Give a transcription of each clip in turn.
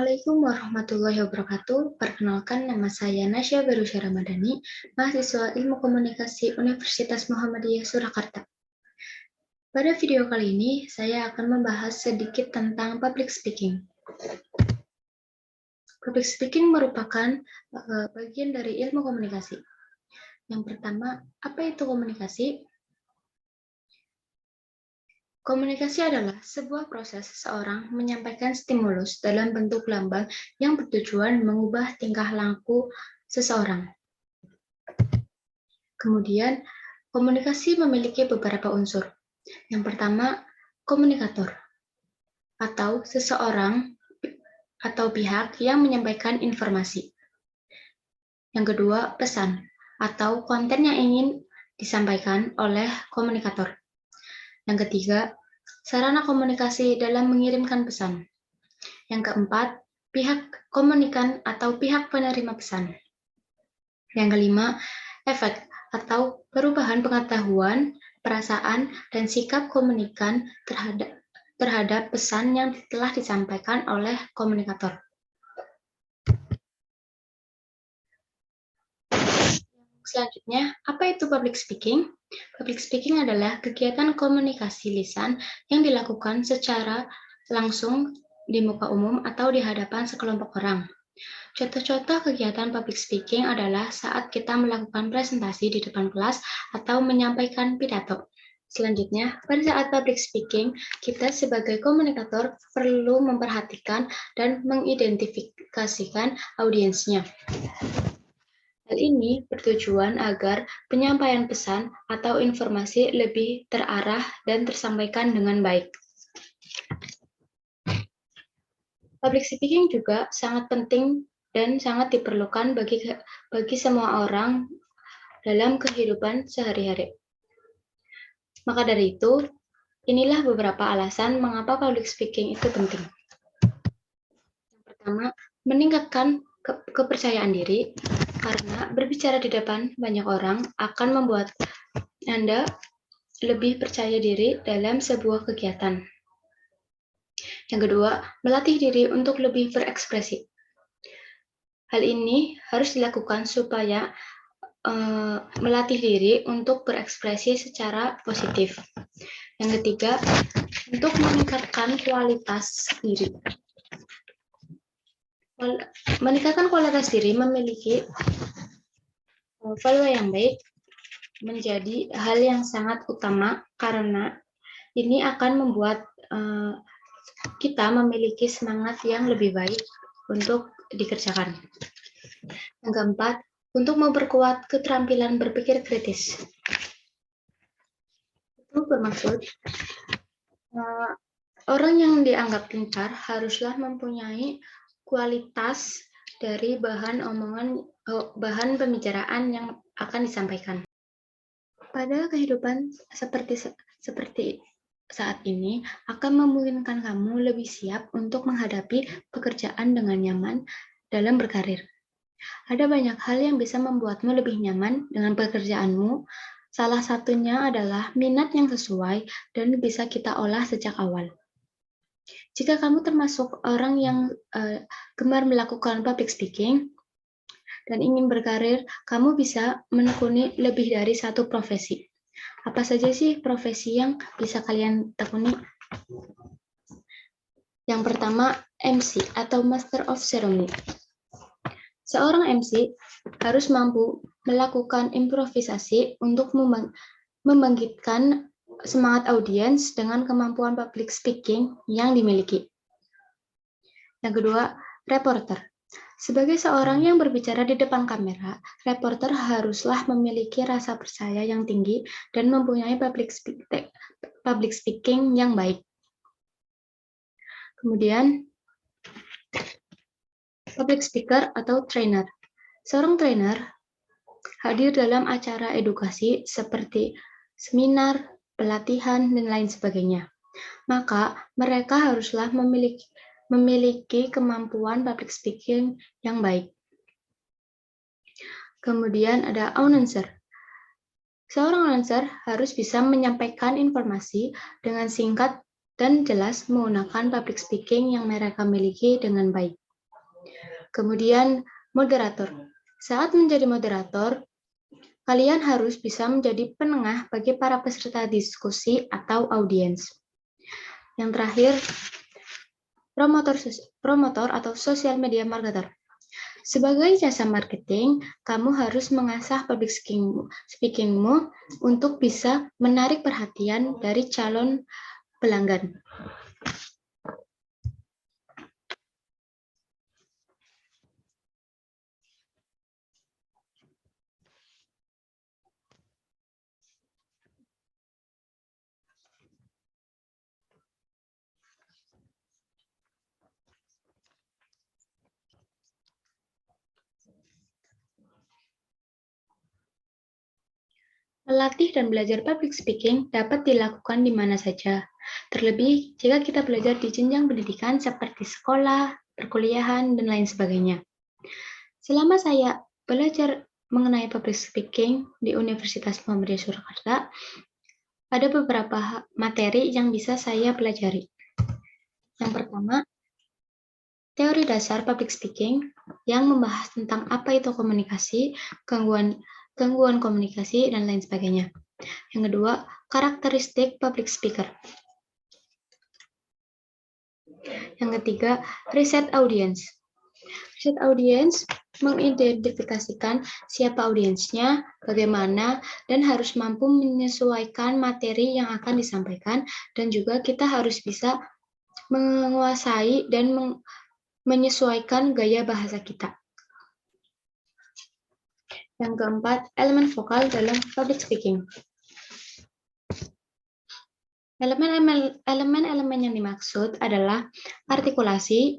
Assalamualaikum warahmatullahi wabarakatuh. Perkenalkan, nama saya Nasya Berusya Ramadhani, mahasiswa Ilmu Komunikasi Universitas Muhammadiyah Surakarta. Pada video kali ini, saya akan membahas sedikit tentang public speaking. Public speaking merupakan bagian dari ilmu komunikasi. Yang pertama, apa itu komunikasi? Komunikasi adalah sebuah proses seseorang menyampaikan stimulus dalam bentuk lambang yang bertujuan mengubah tingkah laku seseorang. Kemudian, komunikasi memiliki beberapa unsur. Yang pertama, komunikator, atau seseorang atau pihak yang menyampaikan informasi. Yang kedua, pesan, atau konten yang ingin disampaikan oleh komunikator. Yang ketiga, sarana komunikasi dalam mengirimkan pesan. Yang keempat, pihak komunikan atau pihak penerima pesan. Yang kelima, efek atau perubahan pengetahuan, perasaan, dan sikap komunikan terhadap pesan yang telah disampaikan oleh komunikator. Selanjutnya, apa itu public speaking? Public speaking adalah kegiatan komunikasi lisan yang dilakukan secara langsung di muka umum atau di hadapan sekelompok orang. Contoh-contoh kegiatan public speaking adalah saat kita melakukan presentasi di depan kelas atau menyampaikan pidato. Selanjutnya, pada saat public speaking, kita sebagai komunikator perlu memperhatikan dan mengidentifikasikan audiensnya. Hal ini bertujuan agar penyampaian pesan atau informasi lebih terarah dan tersampaikan dengan baik. Public speaking juga sangat penting dan sangat diperlukan bagi semua orang dalam kehidupan sehari-hari. Maka dari itu, inilah beberapa alasan mengapa public speaking itu penting. Yang pertama, meningkatkan kepercayaan diri, karena berbicara di depan banyak orang akan membuat Anda lebih percaya diri dalam sebuah kegiatan. Yang kedua, melatih diri untuk lebih berekspresi. Hal ini harus dilakukan supaya melatih diri untuk berekspresi secara positif. Yang ketiga, untuk meningkatkan kualitas diri. Meningkatkan kualitas diri memiliki value yang baik menjadi hal yang sangat utama karena ini akan membuat kita memiliki semangat yang lebih baik untuk dikerjakan. Yang keempat, untuk memperkuat keterampilan berpikir kritis. Itu bermaksud orang yang dianggap pintar haruslah mempunyai kualitas dari bahan pembicaraan yang akan disampaikan. Pada kehidupan seperti saat ini akan memungkinkan kamu lebih siap untuk menghadapi pekerjaan dengan nyaman dalam berkarir. Ada banyak hal yang bisa membuatmu lebih nyaman dengan pekerjaanmu. Salah satunya adalah minat yang sesuai dan bisa kita olah sejak awal. Jika kamu termasuk orang yang gemar melakukan public speaking dan ingin berkarir, kamu bisa menekuni lebih dari satu profesi. Apa saja sih profesi yang bisa kalian tekuni? Yang pertama, MC atau Master of Ceremony. Seorang MC harus mampu melakukan improvisasi untuk membangkitkan semangat audiens dengan kemampuan public speaking yang dimiliki. Yang kedua, reporter. Sebagai seorang yang berbicara di depan kamera, reporter haruslah memiliki rasa percaya yang tinggi dan mempunyai public speaking yang baik. Kemudian, public speaker atau trainer. Seorang trainer hadir dalam acara edukasi seperti seminar, pelatihan, dan lain sebagainya. Maka, mereka haruslah memiliki kemampuan public speaking yang baik. Kemudian ada announcer. Seorang announcer harus bisa menyampaikan informasi dengan singkat dan jelas menggunakan public speaking yang mereka miliki dengan baik. Kemudian moderator. Saat menjadi moderator, kalian harus bisa menjadi penengah bagi para peserta diskusi atau audiens. Yang terakhir, promotor atau social media marketer. Sebagai jasa marketing, kamu harus mengasah public speaking-mu untuk bisa menarik perhatian dari calon pelanggan. Melatih dan belajar public speaking dapat dilakukan di mana saja. Terlebih jika kita belajar di jenjang pendidikan seperti sekolah, perkuliahan, dan lain sebagainya. Selama saya belajar mengenai public speaking di Universitas Muhammadiyah Surakarta, ada beberapa materi yang bisa saya pelajari. Yang pertama, teori dasar public speaking yang membahas tentang apa itu komunikasi, gangguan komunikasi, dan lain sebagainya. Yang kedua, karakteristik public speaker. Yang ketiga, riset audiens. Riset audiens mengidentifikasikan siapa audiensnya, bagaimana, dan harus mampu menyesuaikan materi yang akan disampaikan, dan juga kita harus bisa menguasai dan menyesuaikan gaya bahasa kita. Yang keempat, elemen vokal dalam public speaking. Elemen-elemen yang dimaksud adalah artikulasi,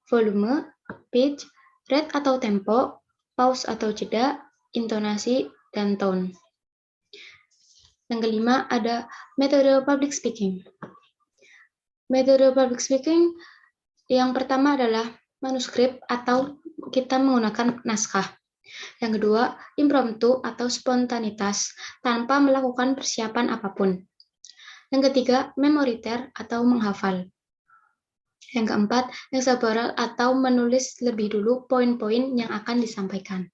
volume, pitch, rate atau tempo, pause atau jeda, intonasi, dan tone. Yang kelima ada metode public speaking. Metode public speaking yang pertama adalah manuskrip atau kita menggunakan naskah. Yang kedua, impromptu atau spontanitas tanpa melakukan persiapan apapun. Yang ketiga, memoriter atau menghafal. Yang keempat, hexagonal atau menulis lebih dulu poin-poin yang akan disampaikan.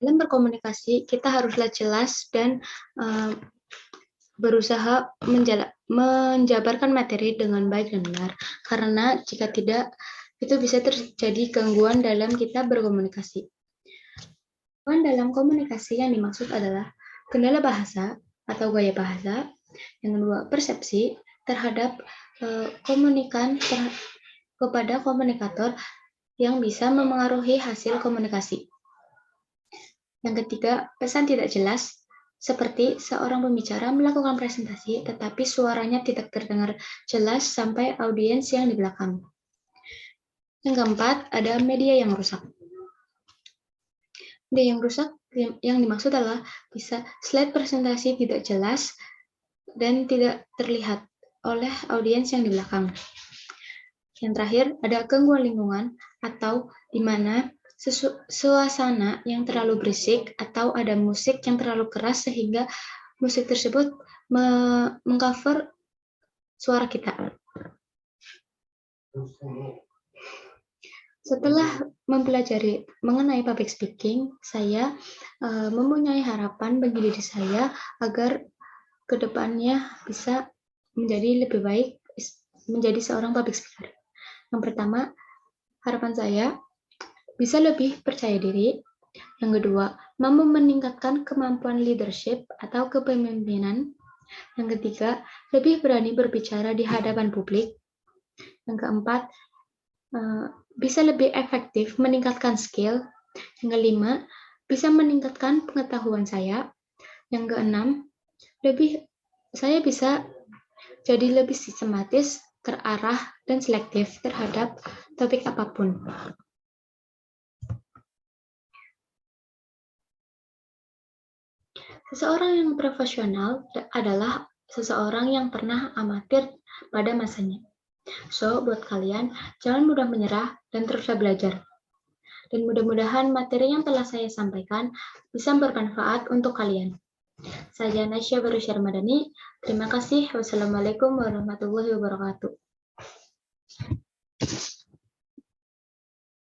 Dalam berkomunikasi, kita haruslah jelas dan berusaha menjabarkan materi dengan baik dan benar. Karena jika tidak, itu bisa terjadi gangguan dalam kita berkomunikasi. Gangguan dalam komunikasi yang dimaksud adalah kendala bahasa atau gaya bahasa. Yang kedua, persepsi terhadap komunikan kepada komunikator yang bisa memengaruhi hasil komunikasi. Yang ketiga, pesan tidak jelas, seperti seorang pembicara melakukan presentasi tetapi suaranya tidak terdengar jelas sampai audiens yang di belakang. Yang keempat, ada media yang rusak. Media yang rusak yang dimaksud adalah bisa slide presentasi tidak jelas dan tidak terlihat oleh audiens yang di belakang. Yang terakhir, ada gangguan lingkungan atau di mana suasana yang terlalu berisik atau ada musik yang terlalu keras sehingga musik tersebut mengcover suara kita. Setelah mempelajari mengenai public speaking, saya mempunyai harapan bagi diri saya agar kedepannya bisa menjadi lebih baik menjadi seorang public speaker. Yang pertama, harapan saya bisa lebih percaya diri. Yang kedua, mampu meningkatkan kemampuan leadership atau kepemimpinan. Yang ketiga, lebih berani berbicara di hadapan publik. Yang keempat, bisa lebih efektif meningkatkan skill. Yang kelima, bisa meningkatkan pengetahuan saya. Yang keenam, saya bisa jadi lebih sistematis, terarah, dan selektif terhadap topik apapun. Seseorang yang profesional adalah seseorang yang pernah amatir pada masanya. So, buat kalian, jangan mudah menyerah dan teruslah belajar. Dan mudah-mudahan materi yang telah saya sampaikan bisa bermanfaat untuk kalian. Saya Nasya Barusyar Madani. Terima kasih. Wassalamualaikum warahmatullahi wabarakatuh.